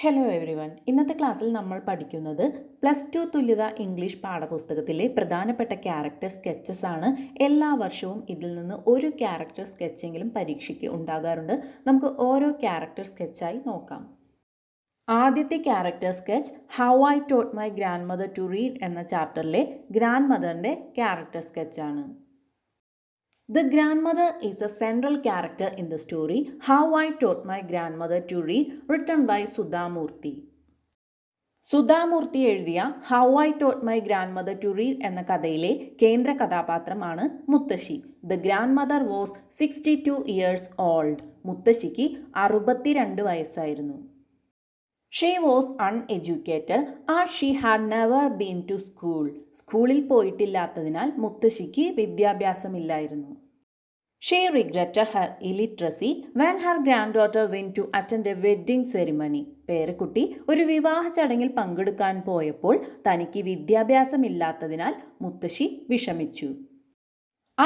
Hello every one. ഇന്നത്തെ ക്ലാസ്സിൽ നമ്മൾ പഠിക്കുന്നത് +2 തുല്യത ഇംഗ്ലീഷ് പാഠപുസ്തകത്തിലെ പ്രധാനപ്പെട്ട ക്യാരക്ടർ സ്കെച്ചസ് ആണ്. എല്ലാ വർഷവും ഇതിൽ നിന്ന് ഒരു ക്യാരക്ടർ സ്കെച്ചെങ്കിലും പരീക്ഷയ്ക്ക് ഉണ്ടാകാറുണ്ട്. നമുക്ക് ഓരോ ക്യാരക്ടർ സ്കെച്ചായി നോക്കാം. ആദ്യത്തെ character sketch how I taught my grandmother to read എന്ന ചാപ്റ്ററിലെ ഗ്രാൻഡ് മദറിൻ്റെ ക്യാരക്ടർ സ്കെച്ചാണ്. The grandmother is a central character in the story How I Taught My Grandmother to Read, written by Sudha Murthy. Sudha Murty എഴുതിയ how I taught my grandmother to read എന്ന കഥയിലെ കേന്ദ്ര കഥാപാത്രമാണ് മുത്തശ്ശി. The grand mother was 62 years old. മുത്തശ്ശിക്ക് 62 വയസ്സായിരുന്നു. She was uneducated as she had never been to school. സ്കൂളിൽ പോയിട്ടില്ലാത്തതിനാൽ മുത്തശ്ശിക്ക് വിദ്യാഭ്യാസമില്ലായിരുന്നു. She regretted Har ഇലിട്രസി when Har grand daughter went to attend A wedding ceremony. പേരക്കുട്ടി ഒരു വിവാഹ ചടങ്ങിൽ പങ്കെടുക്കാൻ പോയപ്പോൾ തനിക്ക് വിദ്യാഭ്യാസമില്ലാത്തതിനാൽ മുത്തശ്ശി വിഷമിച്ചു.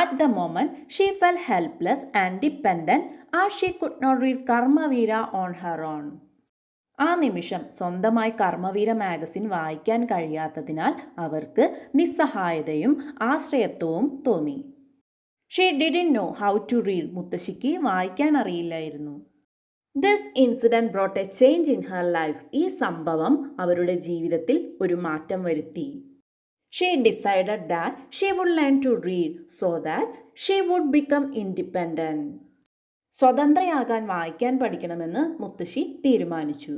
At the moment she felt helpless and dependent as she could not read Karmaveera on her own. ആ നിമിഷം സ്വന്തമായി കർമ്മവീര മാഗസിൻ വായിക്കാൻ കഴിയാത്തതിനാൽ അവർക്ക് നിസ്സഹായതയും ആശ്രയത്വവും തോന്നി. She didn't know how to read. മുത്തശ്ശിക്ക് വായിക്കാൻ അറിയില്ലായിരുന്നു. This incident brought a change in her life. ഈ സംഭവം അവരുടെ ജീവിതത്തിൽ ഒരു മാറ്റം വരുത്തി. She decided that she would learn to read so that she would become independent. സ്വതന്ത്രയാകാൻ വായിക്കാൻ പഠിക്കണമെന്ന് മുത്തശ്ശി തീരുമാനിച്ചു.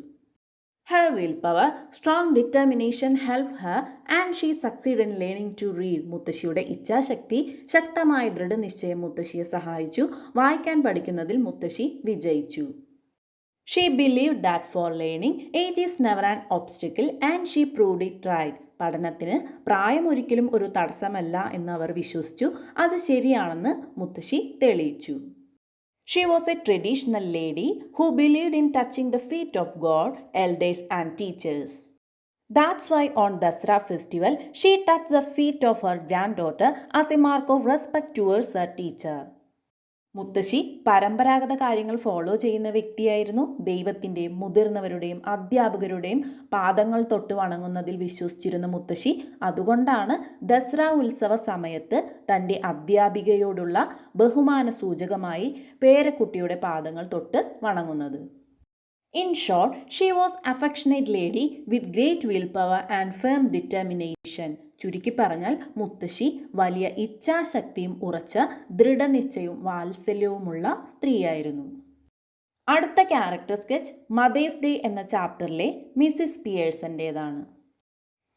Her willpower, strong determination helped her and she succeeded in learning to read. മുത്തശ്ശിയുടെ ഇച്ഛാശക്തി, ശക്തമായ ദൃഢനിശ്ചയം മുത്തശ്ശിയെ സഹായിച്ചു. വായിക്കാൻ പഠിക്കുന്നതിൽ മുത്തശ്ശി വിജയിച്ചു. She believed that for learning, age is never an obstacle and she proved it right. പഠനത്തിന് പ്രായം ഒരിക്കലും ഒരു തടസ്സമല്ല എന്ന് അവർ വിശ്വസിച്ചു. അത് ശരിയാണെന്ന് മുത്തശ്ശി തെളിയിച്ചു. She was a traditional lady who believed in touching the feet of God, elders and teachers. That's why on Dasra festival, she touched the feet of her granddaughter as a mark of respect towards her teacher. മുത്തശ്ശി പരമ്പരാഗത കാര്യങ്ങൾ follow ചെയ്യുന്ന വ്യക്തിയായിരുന്നു. ദൈവത്തിൻ്റെയും മുതിർന്നവരുടെയും അധ്യാപകരുടെയും പാദങ്ങൾ തൊട്ട് വണങ്ങുന്നതിൽ വിശ്വസിച്ചിരുന്ന മുത്തശ്ശി അതുകൊണ്ടാണ് ദസറ ഉത്സവ സമയത്ത് തൻ്റെ അധ്യാപികയോടുള്ള ബഹുമാന സൂചകമായി പേരക്കുട്ടിയുടെ പാദങ്ങൾ തൊട്ട് വണങ്ങുന്നത്. In short, she was affectionate lady with great willpower and firm determination. ചുരുക്കി പറഞ്ഞാൽ മുത്തശ്ശി വലിയ ഇച്ഛാശക്തിയും ഉറച്ച ദൃഢനിശ്ചയവും വാത്സല്യവുമുള്ള സ്ത്രീയായിരുന്നു. അടുത്ത ക്യാരക്ടർ സ്കെച്ച് മദേഴ്സ് ഡേ എന്ന ചാപ്റ്ററിലെ Mrs പിയേഴ്സൻ്റേതാണ്.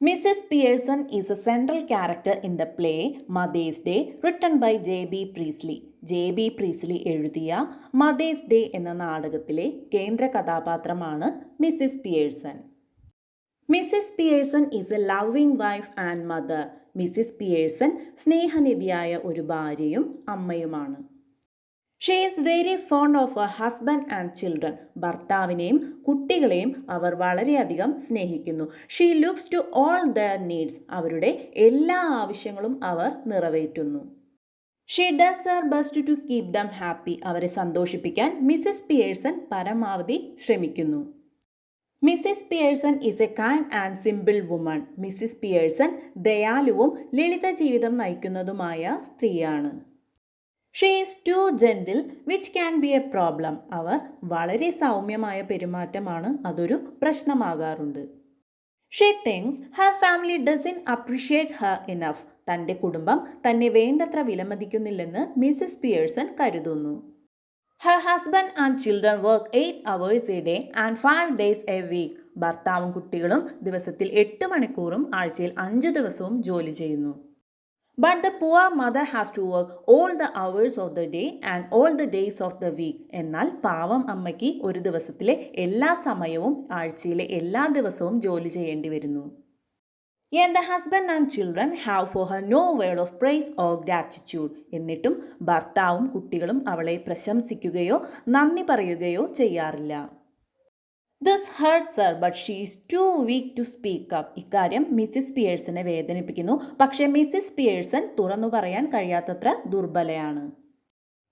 Mrs. Pearson is a central character in the play Mother's Day, written by J.B. Priestley. J.B. Priestley എഴുതിയ Mother's Day എന്ന നാടകത്തിലെ കേന്ദ്ര കഥാപാത്രമാണ് Mrs Pearson. Mrs Pearson is a loving wife and mother. Mrs Pearson സ്നേഹനിധിയായ ഒരു ഭാര്യയും അമ്മയുമാണ്. She is very fond of her husband and children. ഭർത്താവിനെയും കുട്ടികളെയും അവർ വളരെയധികം സ്നേഹിക്കുന്നു. She looks to all their needs. അവരുടെ എല്ലാ ആവശ്യങ്ങളും അവർ നിറവേറ്റുന്നു. She does her best to keep them happy. അവരെ സന്തോഷിപ്പിക്കാൻ മിസ്സിസ് പിയേഴ്സൺ പരമാവധി ശ്രമിക്കുന്നു. Mrs Pearson is a kind and simple woman. Mrs Pearson ദയാലുവും ലളിത ജീവിതം നയിക്കുന്നതുമായ സ്ത്രീയാണ്. She is too gentle which can be a problem. അവർ വളരെ സൗമ്യമായ പെരുമാറ്റമാണ്, അതൊരു പ്രശ്നമാകാറുണ്ട്. She thinks her family doesn't appreciate her enough. തൻ്റെ കുടുംബം തന്നെ വേണ്ടത്ര വിലമതിക്കുന്നില്ലെന്ന് മിസ്സിസ് പിയേഴ്സൺ കരുതുന്നു. Her husband and children work 8 hours a day and 5 days a week. ഭർത്താവും കുട്ടികളും ദിവസത്തിൽ 8 മണിക്കൂറും ആഴ്ചയിൽ 5 ദിവസവും ജോലി ചെയ്യുന്നു. But the poor mother has to work all the hours of the day and all the days of the week. എന്നാൽ പാവം അമ്മയ്ക്ക് ഒരു ദിവസത്തിലെ എല്ലാ സമയവും ആഴ്ചയിലെ എല്ലാ ദിവസവും ജോലി ചെയ്യേണ്ടി വരുന്നു. Yet the husband and children have for her no word of praise or gratitude. എന്നിട്ടും ഭർത്താവും കുട്ടികളും അവളെ പ്രശംസിക്കുകയോ നന്ദി പറയുകയോ ചെയ്യാറില്ല. This hurts her, but she is too weak to speak up. ഇക്കാര്യം മിസ്സിസ് പിയേഴ്സനെ വേദനിപ്പിക്കുന്നു. പക്ഷേ മിസ്സിസ് പിയേഴ്സൺ തുറന്നു പറയാൻ കഴിയാത്തത്ര ദുർബലയാണ്.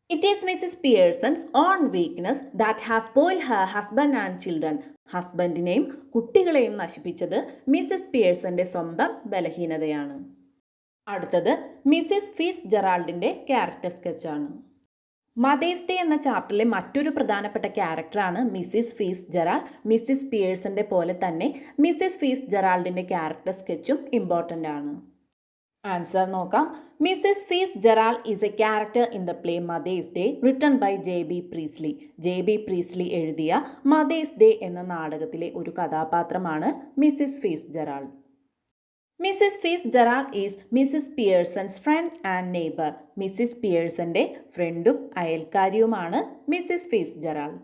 It is Mrs Pearson's own weakness that has spoiled her husband and children. ഹസ്ബൻഡിനെയും കുട്ടികളെയും നശിപ്പിച്ചത് മിസ്സിസ് പിയേഴ്സന്റെ സ്വന്തം ബലഹീനതയാണ്. അടുത്തത് മിസ്സിസ് ഫീസ് ജെറാൾഡിന്റെ ക്യാരക്ടർ സ്കെച്ചാണ്. മദേഴ്സ് ഡേ എന്ന ചാപ്റ്ററിലെ മറ്റൊരു പ്രധാനപ്പെട്ട ക്യാരക്ടറാണ് മിസ്സിസ് ഫീസ് ജെറാൾഡ്. മിസ്സിസ് പിയേഴ്സന്റെ പോലെ തന്നെ മിസ്സിസ് ഫീസ് ജെറാൾഡിന്റെ ക്യാരക്ടർ സ്കെച്ചും ഇമ്പോർട്ടൻ്റ് ആണ്. ആൻസർ നോക്കാം. Mrs Fitzgerald is a character in the play Mother's Day written by J B. Priestley. J B. Priestley എഴുതിയ മദേഴ്സ് ഡേ എന്ന നാടകത്തിലെ ഒരു കഥാപാത്രമാണ് Mrs Fitzgerald. Mrs Fitzgerald is Mrs Pearson's friend and neighbour. Mrs പിയേഴ്സന്റെ ഫ്രണ്ടും അയൽക്കാരിയുമാണ് Mrs Fitzgerald.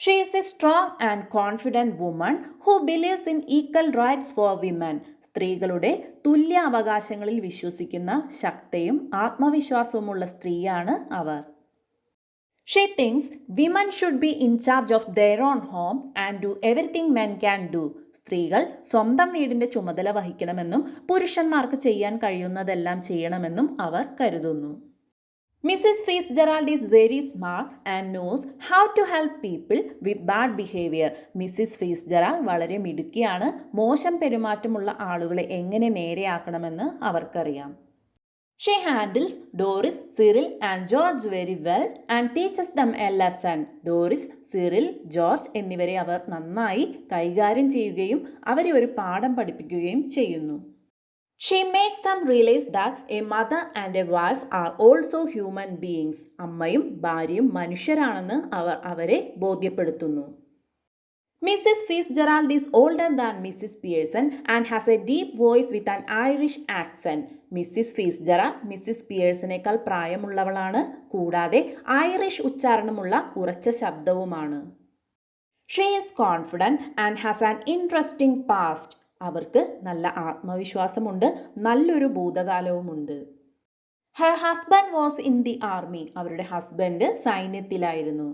She is a strong and confident woman who believes in equal rights for women. സ്ത്രീകളുടെ തുല്യ അവകാശങ്ങളിൽ വിശ്വസിക്കുന്ന ശക്തിയും ആത്മവിശ്വാസവുമുള്ള സ്ത്രീയാണ് അവർ. She thinks women should be in charge of their own home and do everything men can do. സ്ത്രീകൾ സ്വന്തം വീടിൻ്റെ ചുമതല വഹിക്കണമെന്നും പുരുഷന്മാർക്ക് ചെയ്യാൻ കഴിയുന്നതെല്ലാം ചെയ്യണമെന്നും അവർ കരുതുന്നു. Mrs Fitzgerald is very smart and knows how to help people with bad behaviour. Mrs Fitzgerald വളരെ മിടുക്കിയാണ്. മോശം പെരുമാറ്റമുള്ള ആളുകളെ എങ്ങനെ നേരെയാക്കണമെന്ന് അവർക്കറിയാം. She handles Doris, Cyril and George very well and teaches them a lesson. Doris, Cyril, George എന്നിവരെ അവർ നന്നായി കൈകാര്യം ചെയ്യുകയും അവരെ ഒരു പാഠം പഠിപ്പിക്കുകയും ചെയ്യുന്നു. She makes dum realise that A mother and A wife are also human beings. അമ്മയും ഭാര്യയും മനുഷ്യരാണെന്ന് അവർ അവരെ ബോധ്യപ്പെടുത്തുന്നു. Mrs. Fitzgerald is older than Mrs. Pearson and has a deep voice with an Irish accent. Mrs Fitzgerald Mrs പിയേഴ്സനേക്കാൾ പ്രായമുള്ളവളാണ്, കൂടാതെ Irish ഉച്ചാരണമുള്ള ഉറച്ച ശബ്ദവുമാണ്. She is confident and has an interesting past. അവർക്ക് നല്ല ആത്മവിശ്വാസമുണ്ട്, നല്ലൊരു ഭൂതകാലവുമുണ്ട്. Her husband was in the army. അവരുടെ ഹസ്ബൻഡ് സൈന്യത്തിലായിരുന്നു.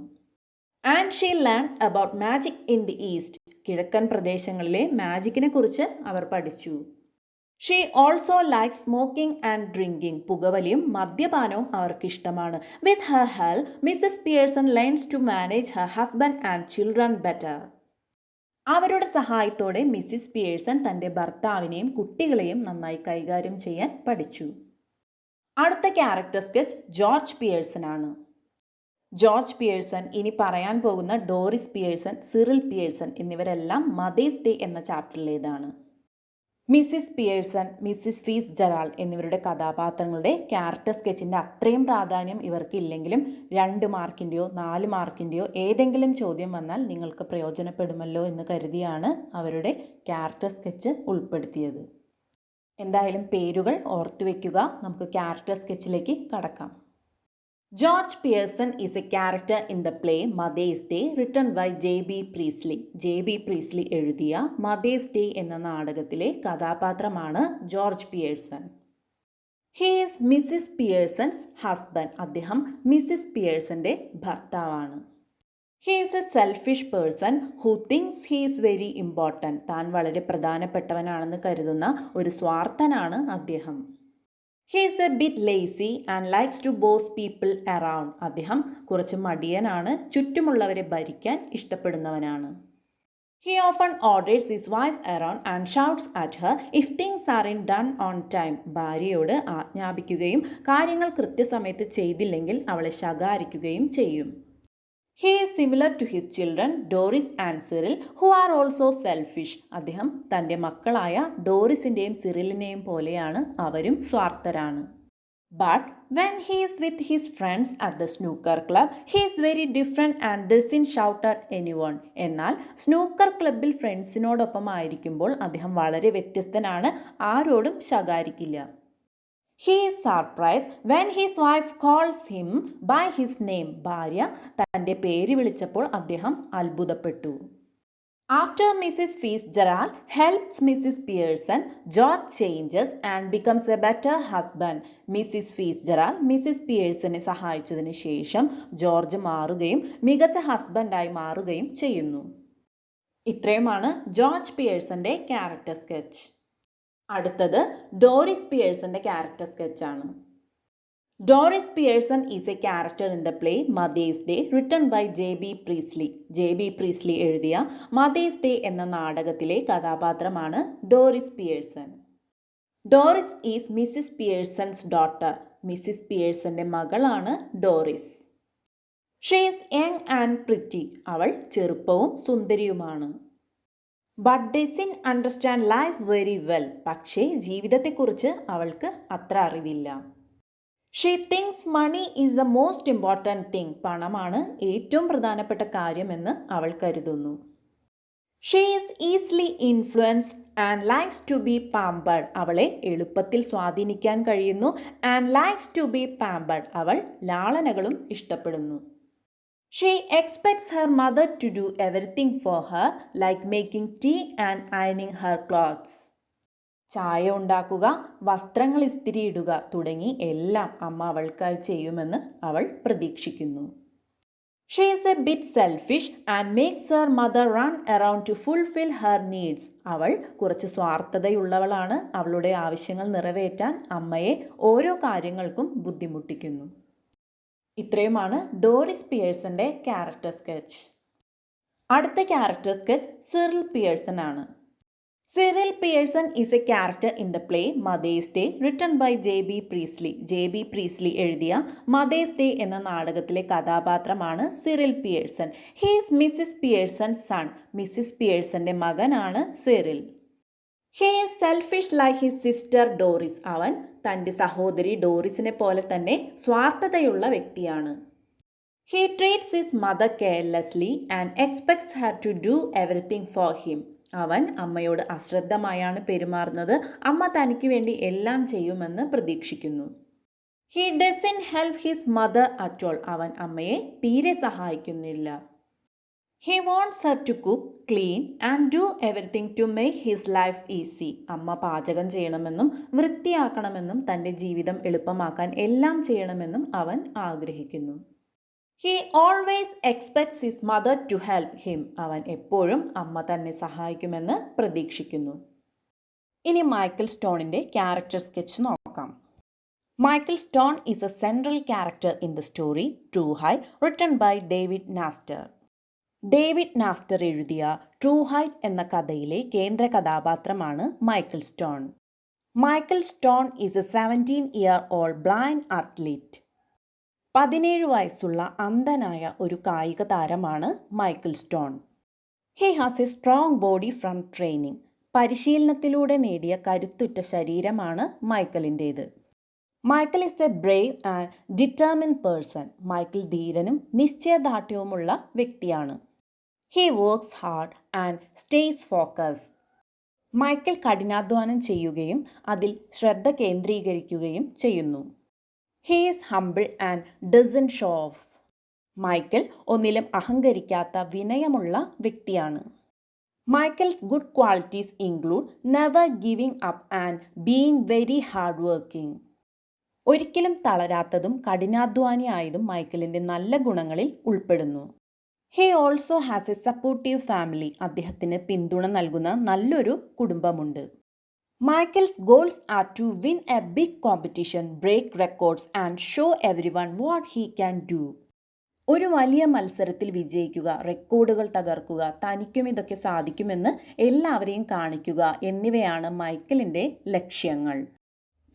And she learn about magic in the east. കിഴക്കൻ പ്രദേശങ്ങളിലെ മാജിക്കിനെ കുറിച്ച് അവർ പഠിച്ചു. She also like smoking and drinking. പുകവലിയും മദ്യപാനവും അവർക്ക് ഇഷ്ടമാണ്. With her help Mrs Pearson learns to manage her husband and children better. അവരുടെ സഹായത്തോടെ മിസ്സിസ് പിയേഴ്സൺ തൻ്റെ ഭർത്താവിനെയും കുട്ടികളെയും നന്നായി കൈകാര്യം ചെയ്യാൻ പഠിച്ചു. അടുത്ത ക്യാരക്ടർ സ്കെച്ച് ജോർജ് പിയേഴ്സൺ ആണ്. ജോർജ് പിയേഴ്സൺ, ഇനി പറയാൻ പോകുന്ന ഡോറിസ് പിയേഴ്സൺ, സിറിൽ പിയേഴ്സൺ എന്നിവരെല്ലാം മദേഴ്സ് ഡേ എന്ന ചാപ്റ്ററിലേതാണ്. Mrs Pearson, Mrs Fitzgerald എന്നിവരുടെ കഥാപാത്രങ്ങളുടെ ക്യാരക്ടർ സ്കെച്ചിൻ്റെ അത്രയും പ്രാധാന്യം ഇവർക്ക് ഇല്ലെങ്കിലും 2 മാർക്കിൻ്റെയോ 4 മാർക്കിൻ്റെയോ ഏതെങ്കിലും ചോദ്യം വന്നാൽ നിങ്ങൾക്ക് പ്രയോജനപ്പെടുമല്ലോ എന്ന് കരുതിയാണ് അവരുടെ ക്യാരക്ടർ സ്കെച്ച് ഉൾപ്പെടുത്തിയത്. എന്തായാലും പേരുകൾ ഓർത്തു വയ്ക്കുക. നമുക്ക് ക്യാരക്ടർ സ്കെച്ചിലേക്ക് കടക്കാം. George Pearson is a character in the play Mother's Day written by J.B. Priestley. J.B. Priestley എഴുതിയ Mother's Day എന്ന നാടകത്തിലെ കഥാപാത്രമാണ് George Pearson. He is Mrs. Pearson's husband. അദ്ദേഹം മിസ്സിസ് പിയേഴ്സന്റെ ഭർത്താവാണ്. He is a selfish person who thinks he is very important. താൻ വളരെ പ്രധാനപ്പെട്ടവനാണെന്ന് കരുതുന്ന ഒരു സ്വാർത്ഥനാണ് അദ്ദേഹം. He is a bit lazy and likes to boss people around. അദ്ദേഹം കുറച്ച് മടിയനാണ്, ചുറ്റുമുള്ളവരെ ഭരിക്കാൻ ഇഷ്ടപ്പെടുന്നവനാണ്. He often orders his wife around and shouts at her if things aren't done on time. ഭാര്യയോട് ആജ്ഞാപിക്കുകയും കാര്യങ്ങൾ കൃത്യസമയത്ത് ചെയ്തില്ലെങ്കിൽ അവളെ ശകാരിക്കുകയും ചെയ്യും. He is similar to his children, Doris and Cyril, who are also selfish. അദ്ദേഹം തൻ്റെ മക്കളായ ഡോറിസിൻ്റെയും സിറിലിനെയും പോലെയാണ്, അവരും സ്വാർത്ഥരാണ്. But when he is with his friends at the snooker club, he is very different and doesn't shout at anyone. എന്നാൽ snooker ക്ലബിൽ ഫ്രണ്ട്സിനോടൊപ്പം ആയിരിക്കുമ്പോൾ അദ്ദേഹം വളരെ വ്യത്യസ്തനാണ്, ആരോടും ശകാരിക്കില്ല. He is surprised when his wife calls him by his name. ഭാര്യ തൻ്റെ പേര് വിളിച്ചപ്പോൾ അദ്ദേഹം അത്ഭുതപ്പെട്ടു. After Mrs. Fitzgerald helps Mrs. Pearson, George changes and becomes a better husband. Mrs. Fitzgerald Mrs പിയേഴ്സനെ സഹായിച്ചതിന് ശേഷം ജോർജ് മാറുകയും മികച്ച ഹസ്ബൻഡായി മാറുകയും ചെയ്യുന്നു. ഇത്രയുമാണ് ജോർജ് പിയേഴ്സന്റെ ക്യാരക്ടർ സ്കെച്ച്. അടുത്തത് ഡോറിസ് പിയേഴ്സന്റെ ക്യാരക്ടർ സ്കെച്ചാണ്. Doris Pearson is a character in the play Mother's Day written by J B. Priestley. J B. Priestley എഴുതിയ മദേഴ്സ് ഡേ എന്ന നാടകത്തിലെ കഥാപാത്രമാണ് Doris Pearson. Doris is Mrs Pearson's daughter. Mrs പിയേഴ്സന്റെ മകളാണ് Doris. She is young and pretty. അവൾ ചെറുപ്പവും സുന്ദരിയുമാണ്. But doesn't understand life very well. പക്ഷേ ജീവിതത്തെക്കുറിച്ച് അവൾക്ക് അത്ര അറിവില്ല. She thinks money is the most important thing. പണമാണ് ഏറ്റവും പ്രധാനപ്പെട്ട കാര്യമെന്ന് അവൾ കരുതുന്നു. She is easily influenced and likes to be pampered. അവളെ എളുപ്പത്തിൽ സ്വാധീനിക്കാൻ കഴിയുന്നു. And likes to be pampered. അവൾ ലാളനകളും ഇഷ്ടപ്പെടുന്നു. She expects her mother to do everything for her, like making tea and അയണിങ് ഹെർ ക്ലോത്ത്സ്. ചായ ഉണ്ടാക്കുക, വസ്ത്രങ്ങൾ ഇസ്തിരിയിടുക തുടങ്ങി എല്ലാം അമ്മ അവൾക്കായി ചെയ്യുമെന്ന് അവൾ പ്രതീക്ഷിക്കുന്നു. She is a bit selfish and makes her mother run around to fulfil her needs. അവൾ കുറച്ച് സ്വാർത്ഥതയുള്ളവളാണ്. അവളുടെ ആവശ്യങ്ങൾ നിറവേറ്റാൻ അമ്മയെ ഓരോ കാര്യങ്ങൾക്കും ബുദ്ധിമുട്ടിക്കുന്നു. ഇത്രയുമാണ് ഡോറിസ് പിയേഴ്സന്റെ ക്യാരക്ടർ സ്കെച്ച്. അടുത്ത ക്യാരക്ടർ സ്കെച്ച് സിറിൽ പിയേഴ്സൺ ആണ്. Cyril Pearson is a character in the play Mother's Day written by J B. Priestley. J B. Priestley എഴുതിയ മദേഴ്സ് ഡേ എന്ന നാടകത്തിലെ കഥാപാത്രമാണ് Cyril Pearson. He is Mrs Pearson's son. Mrs പിയേഴ്സന്റെ മകനാണ് Cyril. He is selfish like his sister Doris. അവൻ തൻ്റെ സഹോദരി ഡോറിസിനെ പോലെ തന്നെ സ്വാർത്ഥതയുള്ള വ്യക്തിയാണ്. He treats his mother carelessly and expects her to do everything for him. അവൻ അമ്മയോട് അശ്രദ്ധമായാണ് പെരുമാറുന്നത്. അമ്മ തനിക്ക് വേണ്ടി എല്ലാം ചെയ്യുമെന്ന് പ്രതീക്ഷിക്കുന്നു. He doesn't help his mother at all. അവൻ അമ്മയെ തീരെ സഹായിക്കുന്നില്ല. He wants her to cook, clean and do everything to make his life easy. അമ്മ പാചകം ചെയ്യണമെന്നും വൃത്തിയാക്കണമെന്നും തൻ്റെ ജീവിതം എളുപ്പമാക്കാൻ എല്ലാം ചെയ്യണമെന്നും അവൻ ആഗ്രഹിക്കുന്നു. He always expects his mother to help him. അവൻ എപ്പോഴും അമ്മ തന്നെ സഹായിക്കുമെന്ന് പ്രതീക്ഷിക്കുന്നു. ഇനി മൈക്കൽ സ്റ്റോണിൻ്റെ ക്യാരക്ടർ സ്കെച്ച് നോക്കാം. Michael Stone is a central character in the story True Height written by David Naster. David Naster എഴുതിയ ട്രൂ ഹൈറ്റ് എന്ന കഥയിലെ കേന്ദ്ര കഥാപാത്രമാണ് Michael Stone. Michael Stone is a 17-year-old blind athlete. 17 വയസ്സുള്ള അന്ധനായ ഒരു കായിക താരമാണ് Michael Stone. He has a strong body from training. പരിശീലനത്തിലൂടെ നേടിയ കരുത്തുറ്റ ശരീരമാണ് മൈക്കലിൻ്റേത്. Michael is a brave and determined person. Michael ധീരനും നിശ്ചയദാർഢ്യവുമുള്ള വ്യക്തിയാണ്. He works hard and stays focus. Michael കഠിനാധ്വാനം ചെയ്യുകയും അതിൽ ശ്രദ്ധ കേന്ദ്രീകരിക്കുകയും ചെയ്യുന്നു. He is humble and doesn't show off. Michael ഒന്നിലും അഹങ്കരിക്കാത്ത വിനയമുള്ള വ്യക്തിയാണ്. Michael's good qualities include never giving up and being very hard working. ഒരിക്കലും തളരാത്തതും കഠിനാധ്വാനിയായതും മൈക്കലിൻ്റെ നല്ല ഗുണങ്ങളിൽ ഉൾപ്പെടുന്നു. He also has a supportive family. അദ്ദേഹത്തിന് പിന്തുണ നൽകുന്ന നല്ലൊരു കുടുംബമുണ്ട്. Michael's goals are to win a big competition, break records and show everyone what he can do. ഒരു വലിയ മത്സരത്തിൽ വിജയിക്കുക, റെക്കോർഡുകൾ തകർക്കുക, തനിക്കും ഇതൊക്കെ സാധിക്കുമെന്ന് എല്ലാവരെയും കാണിക്കുക എന്നിവയാണ് മൈക്കലിൻ്റെ ലക്ഷ്യങ്ങൾ.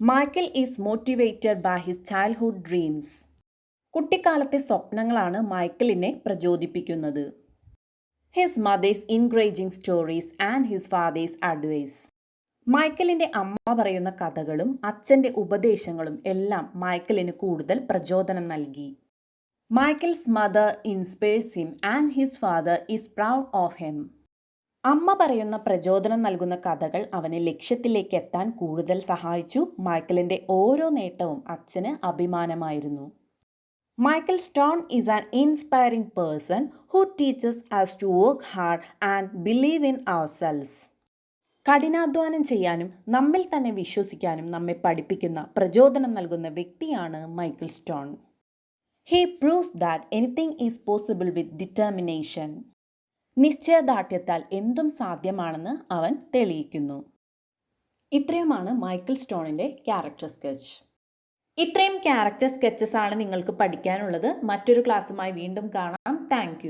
Michael is motivated by his childhood dreams. കുട്ടിക്കാലത്തെ സ്വപ്നങ്ങളാണ് മൈക്കലിനെ പ്രചോദിപ്പിക്കുന്നത്. His mother's encouraging stories and his father's advice. മൈക്കലിൻ്റെ അമ്മ പറയുന്ന കഥകളും അച്ഛൻ്റെ ഉപദേശങ്ങളും എല്ലാം മൈക്കലിന് കൂടുതൽ പ്രചോദനം നൽകി. Michael's mother inspires him and his father is proud of him. അമ്മ പറയുന്ന പ്രചോദനം നൽകുന്ന കഥകൾ അവനെ ലക്ഷ്യത്തിലേക്ക് എത്താൻ കൂടുതൽ സഹായിച്ചു. മൈക്കലിൻ്റെ ഓരോ നേട്ടവും അച്ഛന് അഭിമാനമായിരുന്നു. Michael Stone is an inspiring person who teaches us to work hard and believe in ourselves. കഠിനാധ്വാനം ചെയ്യാനും നമ്മിൽ തന്നെ വിശ്വസിക്കാനും നമ്മെ പഠിപ്പിക്കുന്ന, പ്രചോദനം നൽകുന്ന വ്യക്തിയാണ് Michael Stone. He proves that anything is possible with determination. നിശ്ചയദാർഢ്യത്താൽ എന്തും സാധ്യമാണെന്ന് അവൻ തെളിയിക്കുന്നു. ഇത്രയുമാണ് മൈക്കൽ സ്റ്റോണിൻ്റെ ക്യാരക്ടർ സ്കെച്ച്. ഇത്രയും ക്യാരക്ടർ സ്കെച്ചസ് ആണ് നിങ്ങൾക്ക് പഠിക്കാനുള്ളത്. മറ്റൊരു ക്ലാസ്സുമായി വീണ്ടും കാണാം. താങ്ക്